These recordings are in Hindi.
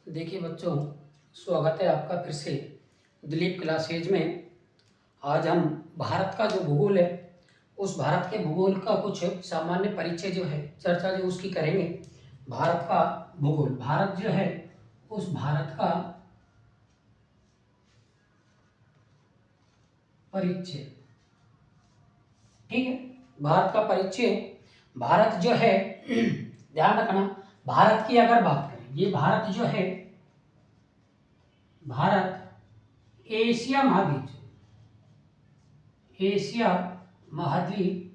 देखिए बच्चों, स्वागत है आपका फिर से दिलीप क्लासेज में। आज हम भारत का जो भूगोल है, उस भारत के भूगोल का कुछ सामान्य परिचय जो है, चर्चा जो उसकी करेंगे। भारत का भूगोल, भारत जो है उस भारत का परिचय, ठीक है। भारत का परिचय, भारत जो है ध्यान रखना, भारत की अगर बात करें, ये भारत जो है, भारत एशिया महाद्वीप, एशिया महाद्वीप,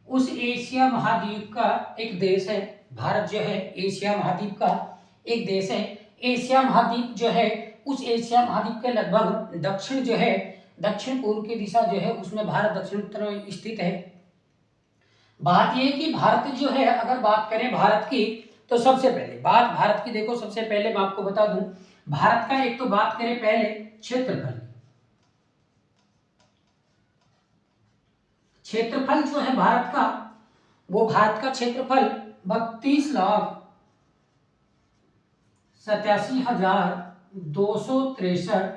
उस एशिया महाद्वीप का एक देश है। भारत जो है एशिया महाद्वीप का एक देश है। एशिया महाद्वीप जो है, उस एशिया महाद्वीप के लगभग दक्षिण जो है, दक्षिण पूर्व की दिशा जो है, उसमें भारत दक्षिण उत्तर में स्थित है। बात यह कि भारत जो है, अगर बात करें भारत की, तो सबसे पहले बात भारत की देखो, सबसे पहले मैं आपको बता दूं, भारत का एक तो बात करें पहले क्षेत्रफल, क्षेत्रफल जो है भारत का, वो भारत का क्षेत्रफल 32,87,263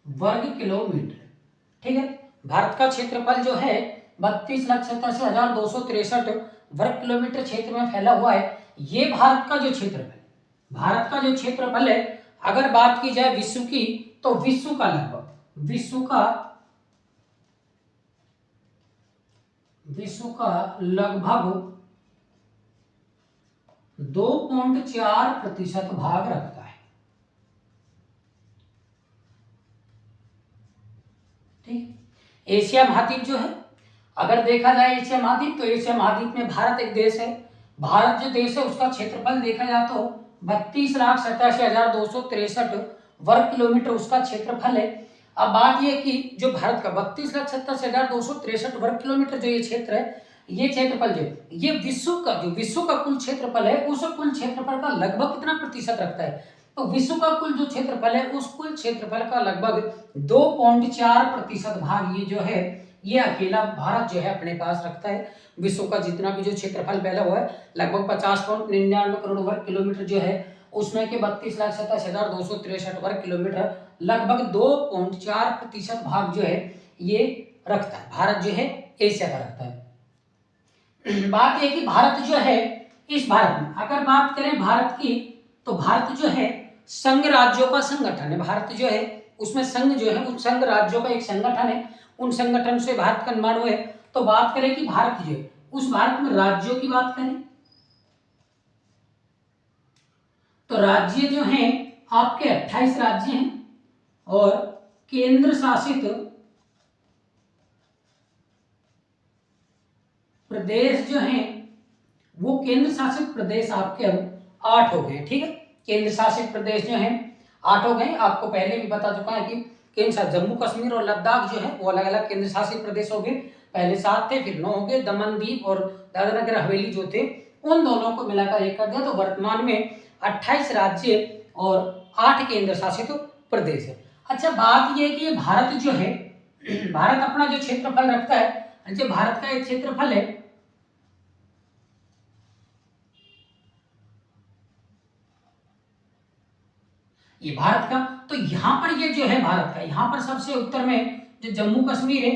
वर्ग किलोमीटर, ठीक है। भारत का क्षेत्रफल जो है 32,87,263 वर्ग किलोमीटर क्षेत्र में फैला हुआ है। ये भारत का जो क्षेत्रफल, भारत का जो क्षेत्रफल है, अगर बात की जाए विश्व की, तो विश्व का लगभग 2.4% भाग रखता है, ठीक। एशिया महाद्वीप जो है, अगर देखा जाए एशिया महाद्वीप, तो एशिया महाद्वीप में भारत एक देश है। भारत जो देश है, उसका क्षेत्रफल देखा जाए तो 32,87,263 वर्ग किलोमीटर उसका क्षेत्रफल है। अब बात यह कि जो भारत का 32,87,263 वर्ग किलोमीटर जो ये क्षेत्र है, ये क्षेत्रफल जो ये विश्व का कुल क्षेत्रफल है, उस कुल क्षेत्रफल का लगभग कितना प्रतिशत रखता है, तो विश्व का कुल जो क्षेत्रफल है, उस कुल क्षेत्रफल का लगभग 2.4% भाग ये जो है, ये अकेला भारत जो है अपने पास रखता है। विश्व का जितना भी जो क्षेत्रफल फैला हुआ है, लगभग 50.99 करोड़ वर्ग किलोमीटर जो है, उसमें के 32,87,263 वर्ग किलोमीटर, लगभग 2.4% भाग जो है ये रखता है। भारत जो है एशिया का रखता है। बात यह कि भारत जो है, इस भारत में अगर बात करें भारत की, तो भारत जो है संघ राज्यों का संगठन है। भारत जो है उसमें संघ जो है, उन संघ राज्यों का एक संगठन है, उन संगठन से भारत का निर्माण हुआ है। तो बात करें कि भारत जो है, उस भारत में राज्यों की बात करें, तो राज्य जो हैं आपके 28 राज्य हैं, और केंद्र शासित प्रदेश जो हैं, वो केंद्र शासित प्रदेश आपके अब 8 हो गए, ठीक है। केंद्र शासित प्रदेश जो हैं 8 हो गए। आपको पहले भी बता चुका है कि केंद्र शासित जम्मू कश्मीर और लद्दाख जो है, वो अलग अलग केंद्र शासित प्रदेश हो गए। पहले 7 थे, फिर 9 हो गए। दमन दीप और दादरा नगर हवेली जो थे, उन दोनों को मिलाकर एक कर दिया। तो वर्तमान में 28 राज्य और 8 केंद्र शासित प्रदेश है। अच्छा, बात यह है कि भारत जो है, भारत अपना जो क्षेत्रफल रखता है, जो भारत का एक क्षेत्रफल है, ये भारत का, तो यहां पर ये जो है भारत का, यहां पर सबसे उत्तर में जो जम्मू कश्मीर है,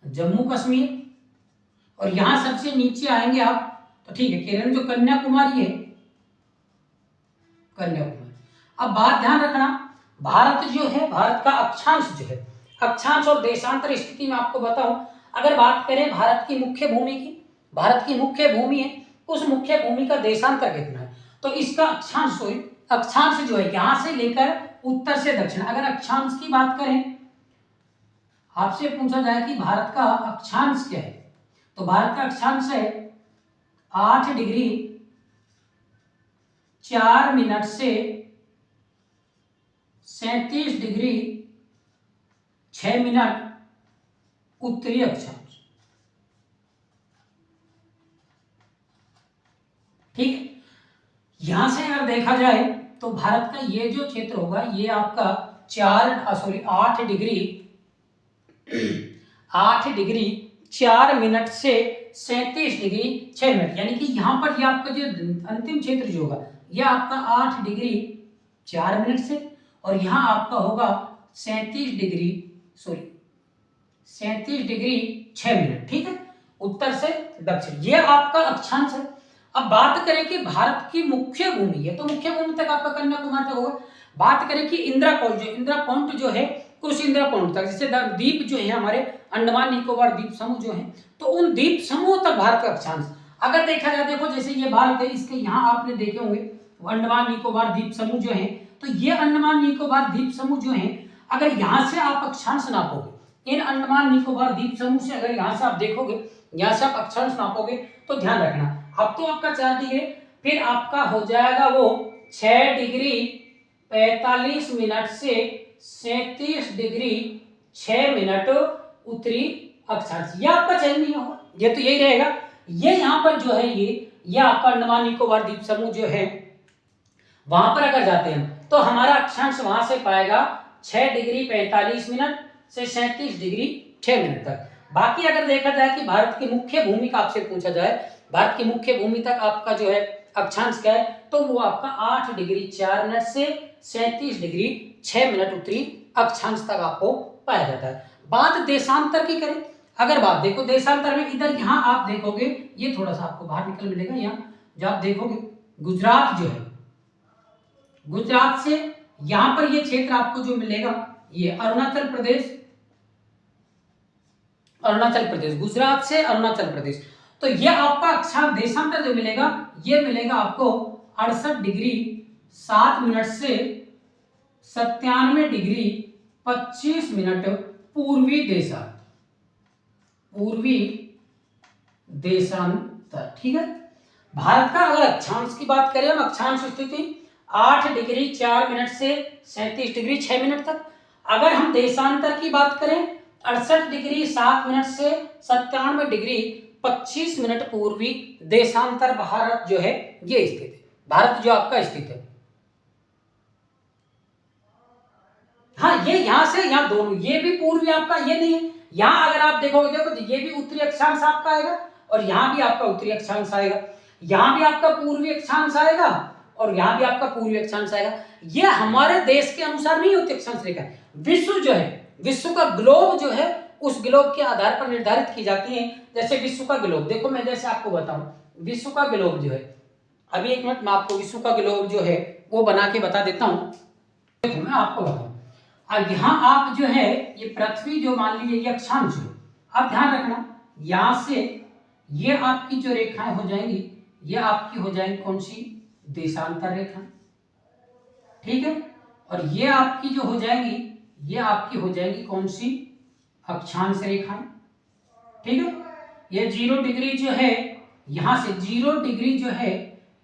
जम्मू कश्मीर, और यहां सबसे नीचे आएंगे आप, तो ठीक है, केरल जो कन्याकुमारी है, कन्याकुमारी। अब बात ध्यान रखना, भारत जो है, भारत का अक्षांश जो है, अक्षांश और देशांतर स्थिति में आपको बताऊं, अगर बात करें भारत की मुख्य भूमि की, भारत की मुख्य भूमि है, उस मुख्य भूमि का देशांतर कितना है, तो इसका अक्षांश अक्षांश जो है, यहां से लेकर उत्तर से दक्षिण, अगर अक्षांश की बात करें, आपसे पूछा जाए कि भारत का अक्षांश क्या है, तो भारत का अक्षांश है 8 डिग्री 4 मिनट से 37 डिग्री 6 मिनट उत्तरी अक्षांश, ठीक है। यहां से अगर देखा जाए तो भारत का ये जो क्षेत्र होगा, ये आपका 8 डिग्री 4 मिनट से 37 डिग्री 6 मिनट, यानी कि यहाँ पर ये आपका जो अंतिम क्षेत्र जो होगा ये आपका 8 डिग्री 4 मिनट से, और यहाँ आपका होगा 37 डिग्री 6 मिनट। ठीक है, उत्तर से दक्षिण, ये आपका अक्षांश है। अब बात करें कि भारत की मुख्य भूमि है, तो मुख्य भूमि तक आपका कन्याकुमारी तक होगा। बात करें कि इंदिरा पॉइंट जो है उस इंदिरा पॉइंट तक, जैसे द्वीप जो है हमारे अंडमान निकोबार द्वीप समूह जो है, तो उन द्वीप समूह तक भारत का अक्षांश अगर देखा जाए, देखो जैसे ये भारत है, इसके यहाँ आपने देखे होंगे अंडमान निकोबार द्वीप समूह जो है, तो ये अंडमान निकोबार द्वीप समूह जो है, अगर यहाँ से आप अक्षांश नापोगे, इन अंडमान निकोबार द्वीप समूह से अगर यहाँ से आप देखोगे, यहाँ से आप अक्षांश नापोगे, तो ध्यान रखना अब तो आपका 4 डिग्री, फिर आपका हो जाएगा वो 6 डिग्री 45 मिनट से 37 डिग्री 6 मिनट उत्तरी अक्षांश, ये आपका चयन नहीं होगा, ये तो यही रहेगा। ये यहाँ पर जो है ये आपका अंडमान निकोबार द्वीप समूह जो है, वहां पर अगर जाते हैं तो हमारा अक्षांश वहां से पाएगा 6 डिग्री 45 मिनट से 37 डिग्री 6 मिनट तक। बाकी अगर देखा जाए कि भारत की मुख्य भूमि का आपसे पूछा जाए, भारत की मुख्य भूमि तक आपका जो है अक्षांश क्या है, तो वो आपका 8 डिग्री 4 मिनट से 37 डिग्री 6 मिनट उत्तरी अक्षांश तक आपको पाया जाता है। बात देशांतर की करें, अगर बात देखो देशांतर में, इधर यहाँ आप देखोगे, ये थोड़ा सा आपको बाहर निकल मिलेगा, यहाँ जो आप देखोगे गुजरात जो है, गुजरात से यहाँ पर ये क्षेत्र आपको जो मिलेगा, ये अरुणाचल प्रदेश, गुजरात से अरुणाचल प्रदेश, तो ये आपका अक्षांश देशांतर जो मिलेगा, ये मिलेगा आपको 68 डिग्री 7 मिनट से 97 डिग्री 25 मिनट पूर्वी देशांतर। ठीक है, भारत का अगर अक्षांश की बात करें, हम अक्षांश स्थिति 8 डिग्री 4 मिनट से 37 डिग्री 6 मिनट तक। अगर हम देशांतर की बात करें, 68 डिग्री 7 मिनट से 97 डिग्री 25 मिनट पूर्वी देशांतर भारत जो है ये स्थित है, भारत जो आपका स्थित है। हाँ, ये यहाँ से यहाँ दोनों, ये भी पूर्वी आपका, ये नहीं है, यहाँ अगर आप देखोगे, देखो तो ये भी उत्तरी अक्षांश आपका आएगा, और यहाँ भी आपका उत्तरी अक्षांश आएगा, यहाँ भी आपका पूर्वी अक्षांश आएगा, और यहाँ भी आपका पूर्वी अक्षांश आएगा। ये हमारे देश के अनुसार नहीं होती अक्षांश रेखा, विश्व जो है, विश्व का ग्लोब जो है, उस ग्लोब के आधार पर निर्धारित की जाती है। जैसे विश्व का ग्लोब, देखो मैं जैसे आपको बताऊं, विश्व का ग्लोब जो है, अभी एक मिनट मैं आपको विश्व का ग्लोब जो है वो बना के बता देता हूं। देखो मैं आपको बताऊं, अब यहाँ आप जो है ये पृथ्वी जो मान लीजिए ये अक्षांश है, अब ध्यान रखना यहाँ से ये आपकी जो रेखाएं हो जाएंगी, ये आपकी हो जाएंगी कौन सी, देशांतर रेखा। ठीक है, और ये आपकी जो हो जाएंगी, ये आपकी हो जाएंगी कौन सी, अक्षांश रेखाएं। ठीक है, ये 0 डिग्री जो है, यहां से 0 डिग्री जो है,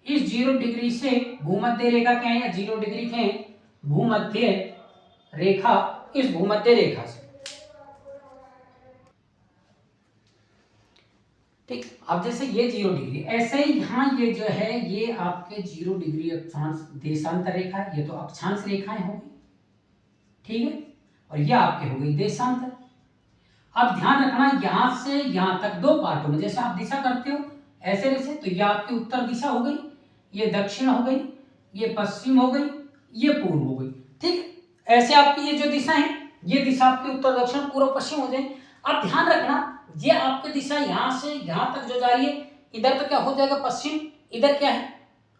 इस 0 डिग्री से भूमध्य रेखा क्या है, या 0 डिग्री क्या है, भूमध्य रेखा, इस भूमध्य रेखा से। ठीक, अब जैसे ये 0 डिग्री, ऐसे ही यहाँ ये जो है ये आपके 0 डिग्री अक्षांश देशांतर रेखा है, ये तो अक्षांश रेखाएं होगी। ठीक है, और ये आपके हो गई देशांतर। अब ध्यान रखना यहाँ से यहाँ तक दो पार्टों में, जैसे आप दिशा करते हो ऐसे जैसे, तो ये आपकी उत्तर दिशा हो गई, ये दक्षिण हो गई, ये पश्चिम हो गई, ये पूर्व हो गई। ठीक, ऐसे आपकी ये जो दिशा है, ये दिशा आपकी उत्तर दक्षिण पूर्व पश्चिम हो जाए। अब ध्यान रखना ये आपकी दिशा यहाँ से यहाँ तक जो जा रही है, इधर तो क्या हो जाएगा पश्चिम, इधर क्या है,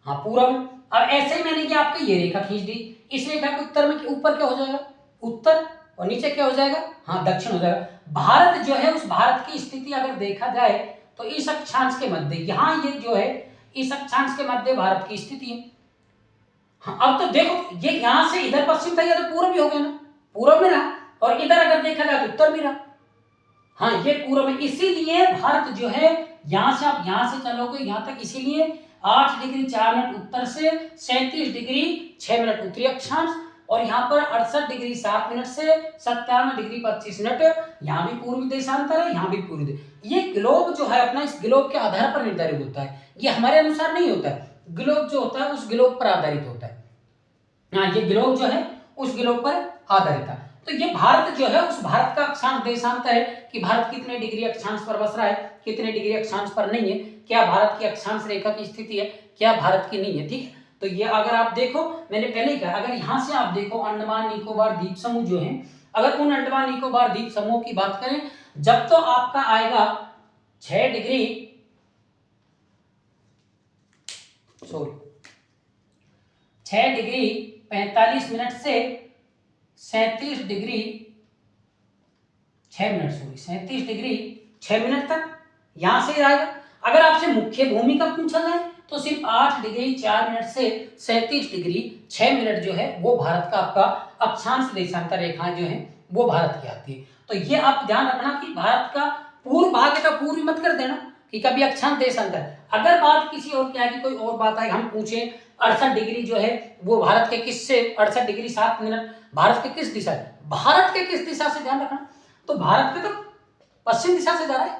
हाँ पूर्व। अब ऐसे ही मैंने ये आपकी ये रेखा खींच दी, इस रेखा के उत्तर में ऊपर क्या हो जाएगा, उत्तर, और नीचे क्या हो जाएगा, हाँ दक्षिण हो जाएगा। भारत जो है, उस भारत की स्थिति अगर देखा जाए तो इस अक्षांश के मध्य, यहाँ ये जो है इस अक्षांश के मध्य भारत की स्थिति है। हाँ, अब तो देखो ये यहाँ से इधर पश्चिम था, ये तो पूर्व भी हो गया ना, पूर्व में रहा, और इधर अगर देखा जाए तो उत्तर भी रहा। हाँ, ये पूर्व में, इसीलिए भारत जो है यहाँ से आप यहाँ से चलोगे यहाँ तक, इसीलिए 8 डिग्री 4 मिनट उत्तर से 37 डिग्री 6 मिनट उत्तरी अक्षांश, और यहाँ पर 68 डिग्री 7 मिनट से 97 डिग्री 25 मिनट, यहाँ भी पूर्वी देशांतर है, यहाँ भी पूर्वी। ये ग्लोब जो है अपना, इस ग्लोब के आधार पर निर्धारित होता है, ये हमारे अनुसार नहीं होता है। ग्लोब जो होता है उस ग्लोब पर आधारित होता है। हाँ, ये ग्लोब जो है उस ग्लोब पर आधारित था। तो ये भारत जो है उस भारत का अक्षांश देशांतर है कि भारत कितने डिग्री अक्षांश पर बस रहा है, कितने डिग्री अक्षांश पर नहीं है, क्या भारत की अक्षांश रेखा की स्थिति है, क्या भारत की नहीं है। ठीक है, तो ये अगर आप देखो, मैंने पहले ही कहा, अगर यहाँ से आप देखो अंडमान निकोबार द्वीप समूह जो है, अगर उन अंडमान निकोबार द्वीप समूह की बात करें, जब तो आपका आएगा 6 डिग्री 45 मिनट से 37 डिग्री 6 मिनट 37 डिग्री 6 मिनट तक यहां से आएगा। अगर आपसे मुख्य भूमि का पूछा जाए तो सिर्फ 8 डिग्री 4 मिनट से 37 डिग्री 6 मिनट जो है वो भारत का आपका अक्षांश देशांतर रेखाएं जो है वो भारत की आती है। तो ये आप ध्यान रखना कि भारत का पूर्व भाग का पूर्व मत कर देना कि कभी अक्षांश देशांतर। अगर बात किसी और की आएगी, कोई और बात आए, हम पूछे 68 डिग्री जो है वो भारत के किस से, 68 डिग्री 7 मिनट भारत के किस दिशा, भारत के किस दिशा से, ध्यान रखना। तो भारत के तो पश्चिम दिशा से जा रहा है,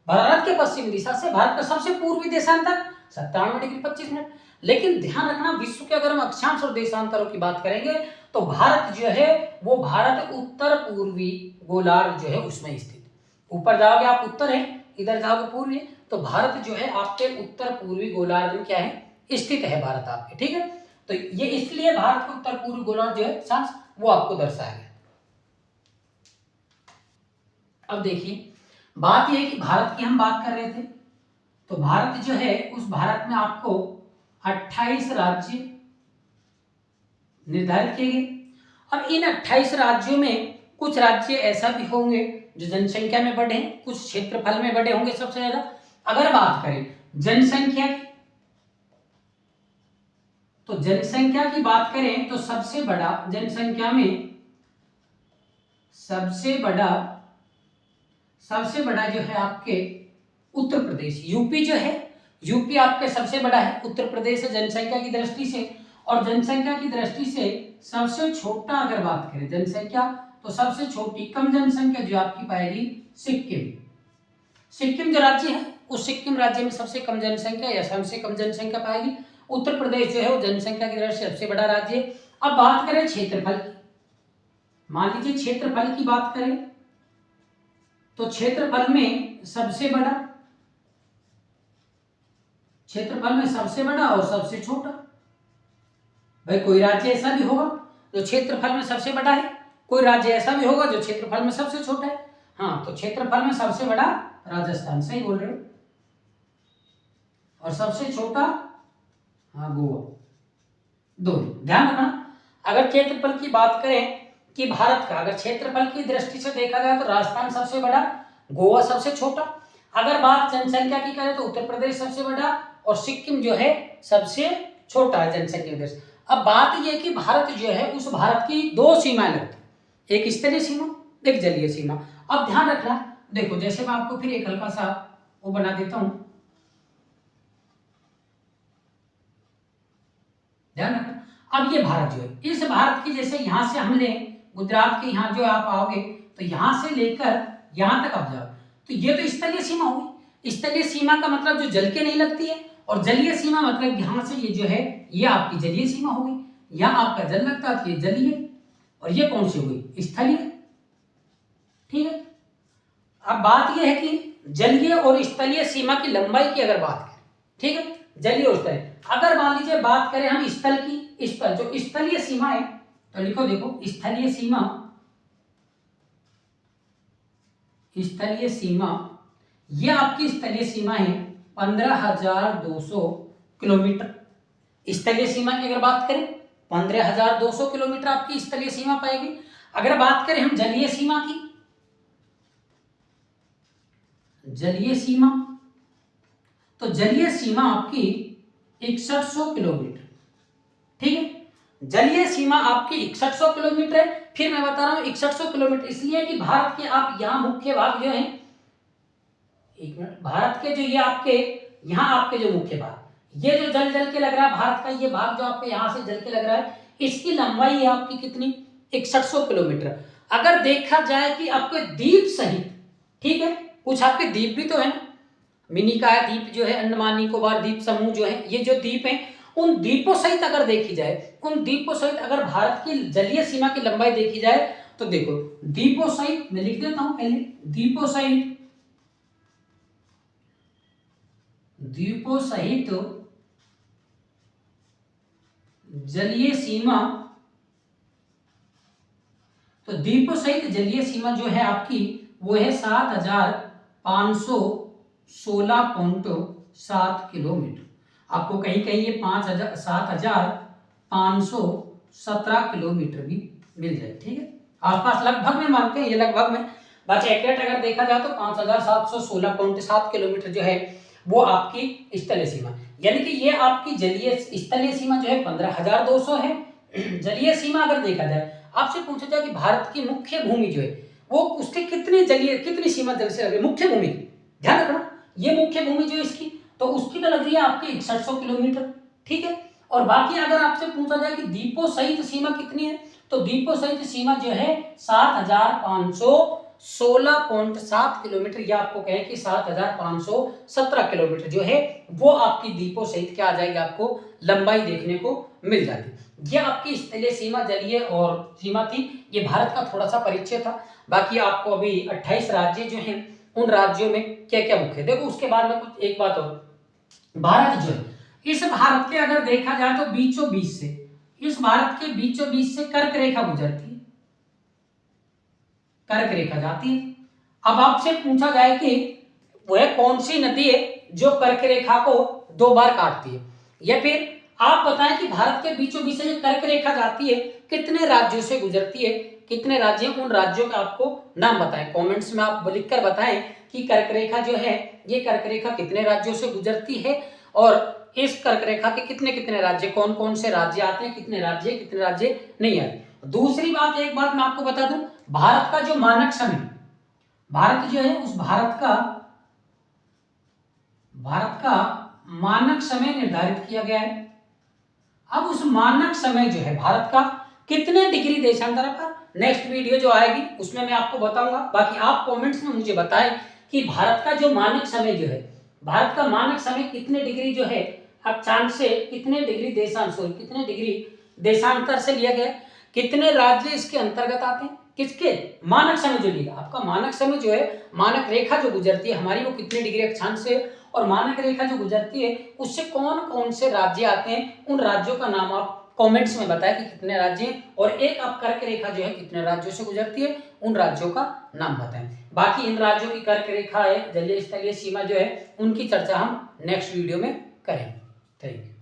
भारत के पश्चिम दिशा से भारत का सबसे पूर्वी देशांतर 97 डिग्री 25 मिनट। लेकिन ध्यान रखना, विश्व के अगर हम अक्षांश और देशांतरों की बात करेंगे तो भारत जो है वो भारत उत्तर पूर्वी गोलार्ध जो है उसमें स्थित। ऊपर जाओगे आप उत्तर है, इधर जाओगे पूर्वी, तो भारत जो है आपके उत्तर पूर्वी गोलार्ध में क्या है, स्थित है भारत आपके। ठीक है, तो ये इसलिए भारत का उत्तर पूर्वी गोलार्ध जो है अक्षांश वो आपको दर्शाया गया। अब देखिए, बात यह है कि भारत की हम बात कर रहे थे, तो भारत जो है उस भारत में आपको 28 राज्य निर्धारित किए गए। अब इन 28 राज्यों में कुछ राज्य ऐसा भी होंगे जो जनसंख्या में बड़े हैं, कुछ क्षेत्रफल में बड़े होंगे सबसे ज्यादा। अगर बात करें जनसंख्या की, तो जनसंख्या की बात करें तो सबसे बड़ा, जनसंख्या में सबसे बड़ा जो है आपके उत्तर प्रदेश, यूपी जो है, यूपी आपके सबसे बड़ा है, उत्तर प्रदेश है जनसंख्या की दृष्टि से। और जनसंख्या की दृष्टि से सबसे छोटा अगर बात करें जनसंख्या, तो सबसे छोटी कम जनसंख्या जो आपकी पाएगी सिक्किम। सिक्किम जो राज्य है उस सिक्किम राज्य में सबसे कम जनसंख्या या सबसे कम जनसंख्या पाएगी। उत्तर प्रदेश जो है वो जनसंख्या की दृष्टि से सबसे बड़ा राज्य है। अब बात करें क्षेत्रफल की, मान लीजिए क्षेत्रफल की बात करें तो क्षेत्रफल में सबसे बड़ा, क्षेत्रफल में सबसे बड़ा और सबसे छोटा। भाई कोई राज्य ऐसा भी होगा जो क्षेत्रफल में सबसे बड़ा है, कोई राज्य ऐसा भी होगा जो क्षेत्रफल में सबसे छोटा है। हाँ, तो क्षेत्रफल में सबसे बड़ा राजस्थान, सही बोल रहे हो, और सबसे छोटा हाँ गोवा, दोनों ध्यान रखना। अगर क्षेत्रफल की बात करें कि भारत का अगर क्षेत्रफल की दृष्टि से देखा जाए तो राजस्थान सबसे बड़ा, गोवा सबसे छोटा। अगर बात जनसंख्या की करें तो उत्तर प्रदेश सबसे बड़ा और सिक्किम जो है सबसे छोटा है जनसंख्या दृष्टि। अब बात यह कि भारत जो है उस भारत की दो सीमाएं लगती, एक स्थलीय सीमा, एक जलीय सीमा। अब ध्यान रखना, देखो जैसे मैं आपको फिर एक हल्का सा वो बना देता हूं, ध्यान रखना। अब ये भारत जो है, इस भारत की जैसे यहां से हम लें गुजरात के, यहां जो आप आओगे तो यहां से लेकर यहां तक आप जाओ, तो ये तो स्थलीय सीमा होगी। स्थलीय सीमा का मतलब जो जल के नहीं लगती है, और जलीय सीमा मतलब यहां से ये जो है ये आपकी जलीय सीमा होगी। यहां आपका जल लगता है तो ये जलीय, और ये कौन सी होगी, स्थलीय। ठीक है, अब बात यह है कि जलीय और स्थलीय सीमा की लंबाई की अगर बात करें, ठीक है, जलीय और स्थलीय। अगर मान लीजिए बात करें हम स्थल की, स्थल जो स्थलीय सीमा है, तो लिखो देखो स्थलीय सीमा, स्थलीय सीमा ये आपकी स्थलीय सीमा है 15,200 किलोमीटर। स्थलीय सीमा की अगर बात करें 15,200 किलोमीटर आपकी स्थलीय सीमा पाएगी। अगर बात करें हम जलीय सीमा की, जलीय सीमा, तो जलीय सीमा आपकी 6100 किलोमीटर। ठीक है, जलीय सीमा आपकी 6100 किलोमीटर है। फिर मैं बता रहा हूं 6100 किलोमीटर इसलिए कि भारत के आप यहां मुख्य भाग जो है, एक मिनट, भारत के जो ये आपके यहां आपके जो मुख्य भाग, ये जो जल के लग रहा है भारत का ये भाग जो आपके यहां से जल के लग रहा है, इसकी लंबाई है आपकी कितनी, 6100 किलोमीटर। अगर देखा जाए कि आपके द्वीप सहित, ठीक है, कुछ आपके द्वीप भी तो है ना, मिनिकॉय द्वीप जो है, अंडमान निकोबार द्वीप समूह जो है, ये जो द्वीप है उन द्वीपों सहित अगर देखी जाए, उन द्वीपों सहित अगर भारत की जलीय सीमा की लंबाई देखी जाए तो देखो द्वीपों सहित, मैं लिख देता हूं पहले, द्वीपों सहित जलीय सीमा, तो द्वीपों सहित जलीय सीमा जो है आपकी वो है 7,516.7 किलोमीटर। आपको कहीं कहीं ये 7,517 किलोमीटर भी मिल जाए, ठीक है, आसपास लगभग में मानते हैं ये लगभग में। बाकी एक्यूरेट अगर देखा जाए तो 5,716.7 किलोमीटर जो है वो आपकी स्थलीय सीमा, यानी कि ये आपकी जलीय स्थलीय सीमा जो है 15,200 है। जलीय सीमा अगर देखा जाए, आपसे पूछा जाए कि भारत की मुख्य भूमि जो है वो उसके कितनी सीमा जल से लगे, मुख्य भूमि, ध्यान रखना ये मुख्य भूमि जो है इसकी, तो उसकी तो लग रही है आपकी 6100 किलोमीटर, ठीक है। और बाकी अगर आपसे पूछा जाए कि द्वीपों सहित सीमा कितनी है, तो द्वीपों सहित सीमा जो है 7,516.7 किलोमीटर, या आपको कहें कि 7,517 किलोमीटर जो है वो आपकी द्वीपों सहित क्या आ जाएगी, आपको लंबाई देखने को मिल जाती। ये आपकी स्थलीय सीमा, जलीय और सीमा थी। ये भारत का थोड़ा सा परिचय था। बाकी आपको अभी 28 राज्य जो हैं उन राज्यों में क्या क्या मुख्य, देखो उसके बाद में कुछ एक बात और, भारत जो है इस भारत के अगर देखा जाए तो बीचों बीच से, इस भारत के बीचों बीच से कर्क रेखा गुजरती है, कर्क रेखा जाती है। अब आपसे पूछा जाए कि वह कौन सी नदी है जो कर्क रेखा को 2 बार काटती है, या फिर आप बताएं कि भारत के बीचों बीच से जो कर्क रेखा जाती है कितने राज्यों से गुजरती है, कितने राज्य, उन राज्यों का आपको नाम बताएं। कमेंट्स में आप लिखकर बताएं कि कर्क रेखा जो है ये कर्क रेखा कितने राज्यों से गुजरती है, और इस कर्क रेखा के कितने कितने राज्य, कौन कौन से राज्य आते हैं, कितने राज्य नहीं आते। दूसरी बात, एक बात मैं आपको बता दूं, भारत का जो मानक समय, भारत जो है उस भारत का मानक समय निर्धारित किया गया है। अब उस मानक समय जो है भारत का कितने डिग्री देशांतर पर, नेक्स्ट वीडियो जो आएगी उसमें मैं आपको बताऊंगा। बाकी आप कमेंट्स में मुझे बताएं कि भारत का जो मानक समय जो है, भारत का मानक समय कितने डिग्री जो है अक्षांश से, कितने डिग्री देशांतर से लिया गया, कितने राज्य इसके अंतर्गत आते हैं, किसके मानक समय जो लिया आपका, मानक समय जो है, मानक रेखा जो गुजरती है हमारी वो कितने डिग्री अक्षांश से, और मानक रेखा जो गुजरती है उससे कौन कौन से राज्य आते हैं, उन राज्यों का नाम आप कमेंट्स में बताएं कि कितने राज्य हैं, और एक आप कर्क रेखा जो है कितने राज्यों से गुजरती है, उन राज्यों का नाम बताएं। बाकी इन राज्यों की कर्क रेखा है, जलीय स्थलीय सीमा जो है, उनकी चर्चा हम नेक्स्ट वीडियो में करेंगे। Thank you.